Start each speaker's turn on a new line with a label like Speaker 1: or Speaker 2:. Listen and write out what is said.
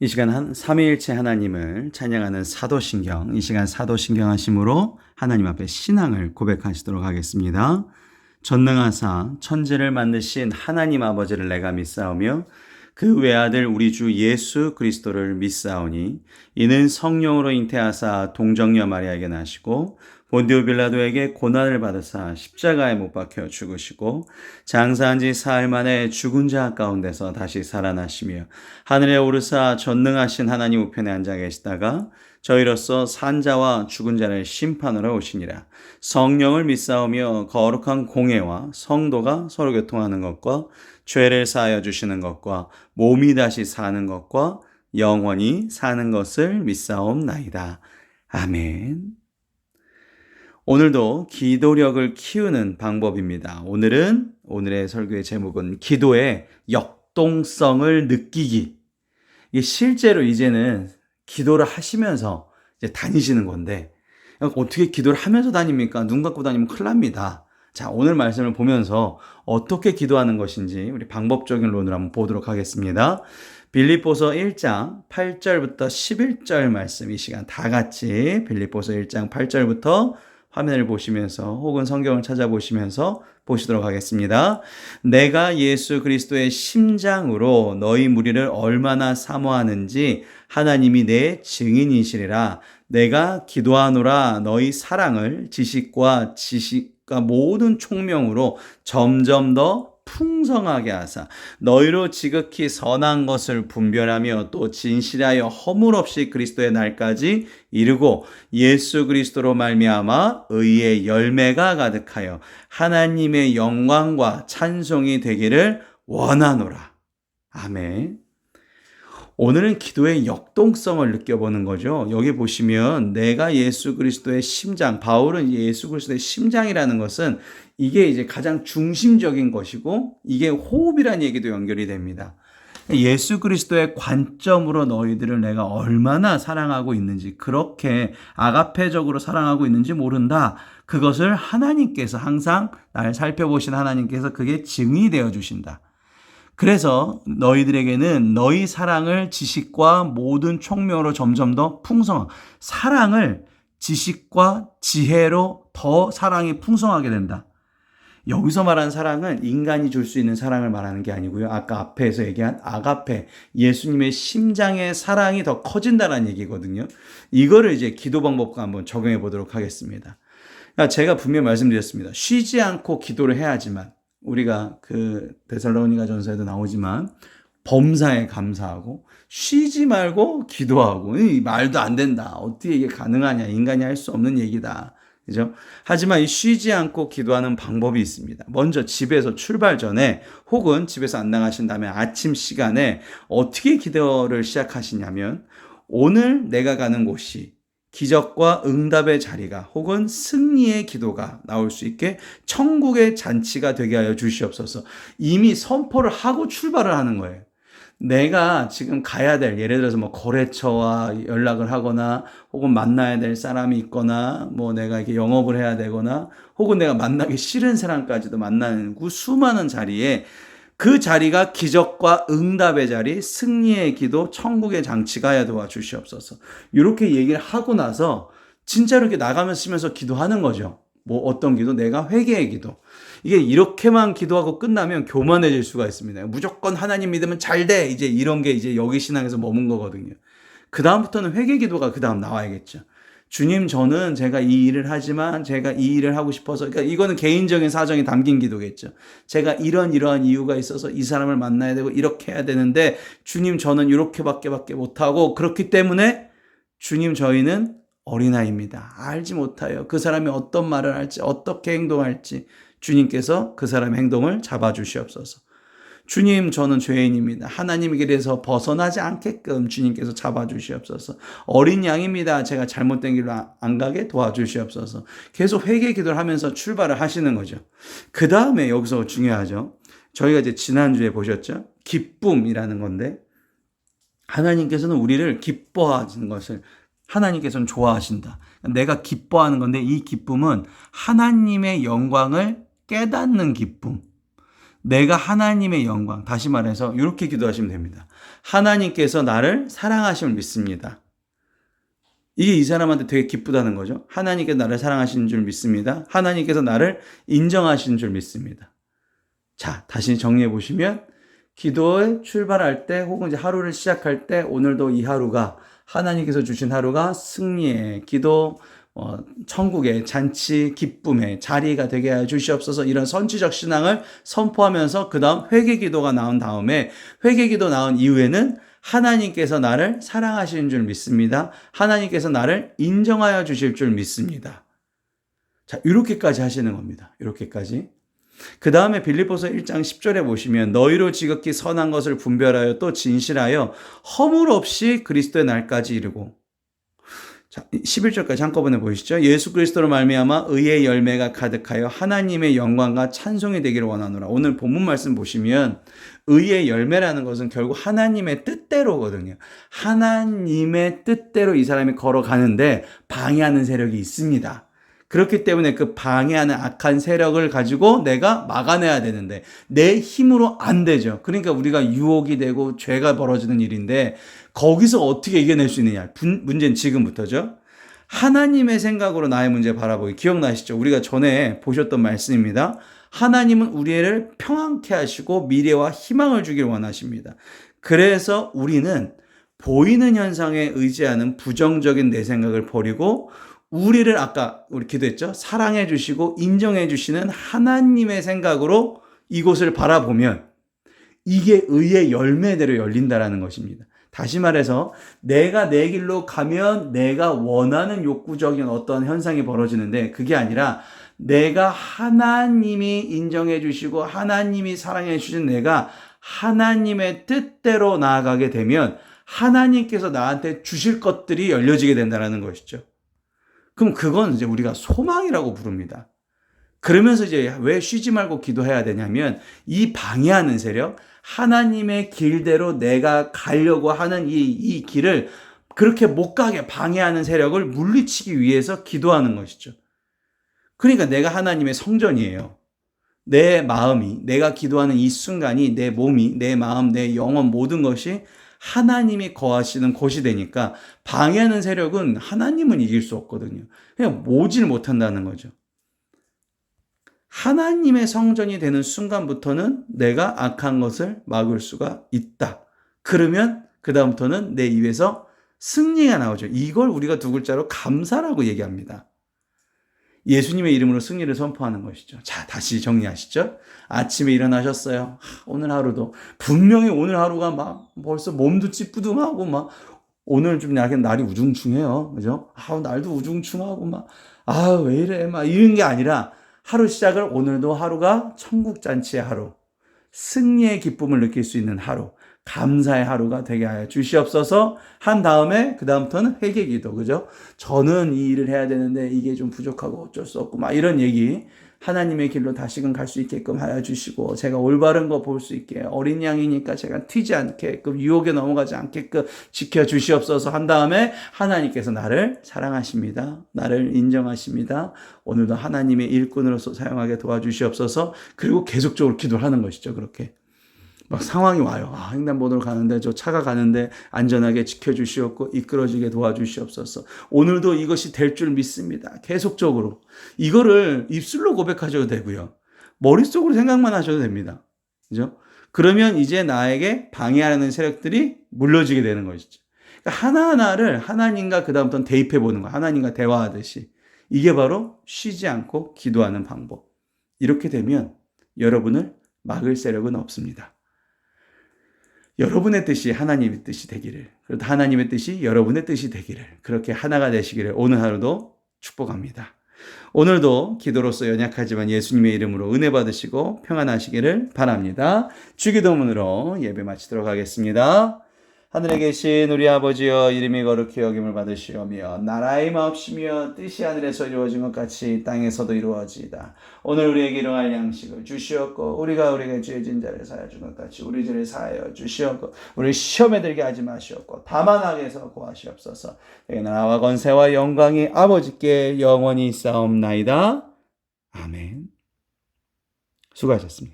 Speaker 1: 이 시간 삼위일체 하나님을 찬양하는 사도신경, 이 시간 사도신경 하심으로 하나님 앞에 신앙을 고백하시도록 하겠습니다. 전능하사 천지를 만드신 하나님 아버지를 내가 믿사오며 그 외아들 우리 주 예수 그리스도를 믿사오니 이는 성령으로 잉태하사 동정녀 마리아에게 나시고 본디오 빌라도에게 고난을 받으사 십자가에 못 박혀 죽으시고 장사한 지 사흘 만에 죽은 자 가운데서 다시 살아나시며 하늘에 오르사 전능하신 하나님 우편에 앉아 계시다가 저희로서 산자와 죽은 자를 심판하러 오시니라. 성령을 믿사오며 거룩한 공예와 성도가 서로 교통하는 것과 죄를 사하여 주시는 것과 몸이 다시 사는 것과 영원히 사는 것을 믿사옵나이다. 아멘. 오늘도 기도력을 키우는 방법입니다. 오늘의 설교의 제목은 기도의 역동성을 느끼기. 이게 실제로 이제는 기도를 하시면서 이제 다니시는 건데, 어떻게 기도를 하면서 다닙니까? 눈 감고 다니면 큰일 납니다. 자, 오늘 말씀을 보면서 어떻게 기도하는 것인지 우리 방법적인 론을 한번 보도록 하겠습니다. 빌립보서 1장 8절부터 11절 말씀, 이 시간 다 같이 빌립보서 1장 8절부터 화면을 보시면서 혹은 성경을 찾아보시면서 보시도록 하겠습니다. 내가 예수 그리스도의 심장으로 너희 무리를 얼마나 사모하는지 하나님이 내 증인이시리라. 내가 기도하노라. 너희 사랑을 지식과 모든 총명으로 점점 더 풍성하게 하사 너희로 지극히 선한 것을 분별하며 또 진실하여 허물 없이 그리스도의 날까지 이르고 예수 그리스도로 말미암아 의의 열매가 가득하여 하나님의 영광과 찬송이 되기를 원하노라. 아멘. 오늘은 기도의 역동성을 느껴보는 거죠. 여기 보시면 내가 예수 그리스도의 심장, 바울은 예수 그리스도의 심장이라는 것은 이게 이제 가장 중심적인 것이고 이게 호흡이라는 얘기도 연결이 됩니다. 예수 그리스도의 관점으로 너희들을 내가 얼마나 사랑하고 있는지, 그렇게 아가페적으로 사랑하고 있는지 모른다. 그것을 하나님께서 항상 날 살펴보신 하나님께서 그게 증이 되어 주신다. 그래서 너희들에게는 너희 사랑을 지식과 모든 총명으로 점점 더 풍성한, 사랑을 지식과 지혜로 더 사랑이 풍성하게 된다. 여기서 말하는 사랑은 인간이 줄 수 있는 사랑을 말하는 게 아니고요. 아까 앞에서 얘기한 아가페, 예수님의 심장의 사랑이 더 커진다는 얘기거든요. 이거를 이제 기도 방법과 한번 적용해 보도록 하겠습니다. 제가 분명히 말씀드렸습니다. 쉬지 않고 기도를 해야지만, 우리가 그 데살로니가 전서에도 나오지만 범사에 감사하고 쉬지 말고 기도하고, 이 말도 안 된다. 어떻게 이게 가능하냐? 인간이 할 수 없는 얘기다. 그죠? 하지만 이 쉬지 않고 기도하는 방법이 있습니다. 먼저 집에서 출발 전에 혹은 집에서 안 나가신 다음에 아침 시간에 어떻게 기도를 시작하시냐면, 오늘 내가 가는 곳이 기적과 응답의 자리가 혹은 승리의 기도가 나올 수 있게 천국의 잔치가 되게 하여 주시옵소서. 이미 선포를 하고 출발을 하는 거예요. 내가 지금 가야 될, 예를 들어서 뭐 거래처와 연락을 하거나 혹은 만나야 될 사람이 있거나 뭐 내가 이렇게 영업을 해야 되거나 혹은 내가 만나기 싫은 사람까지도 만나는 그 수많은 자리에, 그 자리가 기적과 응답의 자리, 승리의 기도, 천국의 장치가 하여 도와주시옵소서. 이렇게 얘기를 하고 나서 진짜로 이렇게 나가면서 기도하는 거죠. 뭐 어떤 기도? 내가 회개의 기도. 이게 이렇게만 기도하고 끝나면 교만해질 수가 있습니다. 무조건 하나님 믿으면 잘 돼. 이제 이런 게 이제 여기 신앙에서 머문 거거든요. 그 다음부터는 회개 기도가 그 다음 나와야겠죠. 주님, 저는 제가 이 일을 하지만 제가 이 일을 하고 싶어서, 그러니까 이거는 개인적인 사정이 담긴 기도겠죠. 제가 이러한 이유가 있어서 이 사람을 만나야 되고 이렇게 해야 되는데 주님, 저는 이렇게밖에 못하고, 그렇기 때문에 주님, 저희는 어린아이입니다. 알지 못해요. 그 사람이 어떤 말을 할지, 어떻게 행동할지 주님께서 그 사람의 행동을 잡아주시옵소서. 주님, 저는 죄인입니다. 하나님의 길에서 벗어나지 않게끔 주님께서 잡아주시옵소서. 어린 양입니다. 제가 잘못된 길로 안 가게 도와주시옵소서. 계속 회개 기도를 하면서 출발을 하시는 거죠. 그 다음에 여기서 중요하죠. 저희가 이제 지난주에 보셨죠? 기쁨이라는 건데, 하나님께서는 우리를 기뻐하는 것을 하나님께서는 좋아하신다. 내가 기뻐하는 건데 이 기쁨은 하나님의 영광을 깨닫는 기쁨. 내가 하나님의 영광, 다시 말해서 이렇게 기도하시면 됩니다. 하나님께서 나를 사랑하심을 믿습니다. 이게 이 사람한테 되게 기쁘다는 거죠. 하나님께서 나를 사랑하시는 줄 믿습니다. 하나님께서 나를 인정하시는 줄 믿습니다. 자, 다시 정리해 보시면 기도에 출발할 때 혹은 이제 하루를 시작할 때 오늘도 이 하루가 하나님께서 주신 하루가 승리의 기도, 천국의 잔치, 기쁨의 자리가 되게 하여 주시옵소서. 이런 선지적 신앙을 선포하면서 그 다음 회개기도가 나온 다음에 회개기도 나온 이후에는 하나님께서 나를 사랑하시는 줄 믿습니다. 하나님께서 나를 인정하여 주실 줄 믿습니다. 자, 이렇게까지 하시는 겁니다. 이렇게까지. 그 다음에 빌립보서 1장 10절에 보시면 너희로 지극히 선한 것을 분별하여 또 진실하여 허물 없이 그리스도의 날까지 이르고, 자, 11절까지 한꺼번에 보시죠. 예수 그리스도로 말미암아 의의 열매가 가득하여 하나님의 영광과 찬송이 되기를 원하노라. 오늘 본문 말씀 보시면 의의 열매라는 것은 결국 하나님의 뜻대로거든요. 하나님의 뜻대로 이 사람이 걸어가는데 방해하는 세력이 있습니다. 그렇기 때문에 그 방해하는 악한 세력을 가지고 내가 막아내야 되는데 내 힘으로 안 되죠. 그러니까 우리가 유혹이 되고 죄가 벌어지는 일인데 거기서 어떻게 이겨낼 수 있느냐. 문제는 지금부터죠. 하나님의 생각으로 나의 문제 바라보기. 기억나시죠? 우리가 전에 보셨던 말씀입니다. 하나님은 우리를 평안케 하시고 미래와 희망을 주길 원하십니다. 그래서 우리는 보이는 현상에 의지하는 부정적인 내 생각을 버리고 우리를 아까 우리 기도했죠? 사랑해 주시고 인정해 주시는 하나님의 생각으로 이곳을 바라보면 이게 의의 열매대로 열린다라는 것입니다. 다시 말해서 내가 내 길로 가면 내가 원하는 욕구적인 어떤 현상이 벌어지는데 그게 아니라 내가 하나님이 인정해 주시고 하나님이 사랑해 주신 내가 하나님의 뜻대로 나아가게 되면 하나님께서 나한테 주실 것들이 열려지게 된다는 것이죠. 그럼 그건 이제 우리가 소망이라고 부릅니다. 그러면서 이제 왜 쉬지 말고 기도해야 되냐면 이 방해하는 세력, 하나님의 길대로 내가 가려고 하는 이 길을 그렇게 못 가게 방해하는 세력을 물리치기 위해서 기도하는 것이죠. 그러니까 내가 하나님의 성전이에요. 내 마음이, 내가 기도하는 이 순간이 내 몸이, 내 마음, 내 영혼 모든 것이 하나님이 거하시는 곳이 되니까 방해하는 세력은 하나님은 이길 수 없거든요. 그냥 모질 못한다는 거죠. 하나님의 성전이 되는 순간부터는 내가 악한 것을 막을 수가 있다. 그러면 그 다음부터는 내 입에서 승리가 나오죠. 이걸 우리가 두 글자로 감사라고 얘기합니다. 예수님의 이름으로 승리를 선포하는 것이죠. 자, 다시 정리하시죠. 아침에 일어나셨어요. 오늘 하루도 분명히 오늘 하루가 막 벌써 몸도 찌뿌둥하고 막 오늘 좀 약간 날이 우중충해요. 그죠? 날도 우중충하고 막 왜 이래 막 이런 게 아니라 하루 시작을 오늘도 하루가 천국 잔치의 하루, 승리의 기쁨을 느낄 수 있는 하루, 감사의 하루가 되게 하여 주시옵소서 한 다음에 그 다음부터는 회개기도, 그죠? 저는 이 일을 해야 되는데 이게 좀 부족하고 어쩔 수 없고 막 이런 얘기 하나님의 길로 다시금 갈 수 있게끔 하여 주시고 제가 올바른 거 볼 수 있게 어린 양이니까 제가 튀지 않게끔 유혹에 넘어가지 않게끔 지켜주시옵소서 한 다음에 하나님께서 나를 사랑하십니다. 나를 인정하십니다. 오늘도 하나님의 일꾼으로서 사용하게 도와주시옵소서. 그리고 계속적으로 기도를 하는 것이죠. 그렇게 막 상황이 와요. 횡단보도로 가는데 저 차가 가는데 안전하게 지켜주시옵고 이끌어지게 도와주시옵소서. 오늘도 이것이 될 줄 믿습니다. 계속적으로 이거를 입술로 고백하셔도 되고요. 머릿속으로 생각만 하셔도 됩니다. 그죠? 그러면 이제 나에게 방해하는 세력들이 물러지게 되는 것이죠. 그러니까 하나하나를 하나님과 그 다음부터는 대입해 보는 거예요. 하나님과 대화하듯이. 이게 바로 쉬지 않고 기도하는 방법. 이렇게 되면 여러분을 막을 세력은 없습니다. 여러분의 뜻이 하나님의 뜻이 되기를, 그리고 하나님의 뜻이 여러분의 뜻이 되기를, 그렇게 하나가 되시기를 오늘 하루도 축복합니다. 오늘도 기도로서 연약하지만 예수님의 이름으로 은혜 받으시고 평안하시기를 바랍니다. 주기도문으로 예배 마치도록 하겠습니다. 하늘에 계신 우리 아버지여, 이름이 거룩히 여김을 받으시오며 나라의 마옵시며 뜻이 하늘에서 이루어진 것 같이 땅에서도 이루어지이다. 오늘 우리에게 일용할 양식을 주시옵고 우리가 우리에게 죄진 자를 사하여 준 것 같이 우리 죄를 사하여 주시옵고 우리 시험에 들게 하지 마시옵고 다만 악에서 구하시옵소서. 나라와 권세와 영광이 아버지께 영원히 있사옵나이다. 아멘. 수고하셨습니다.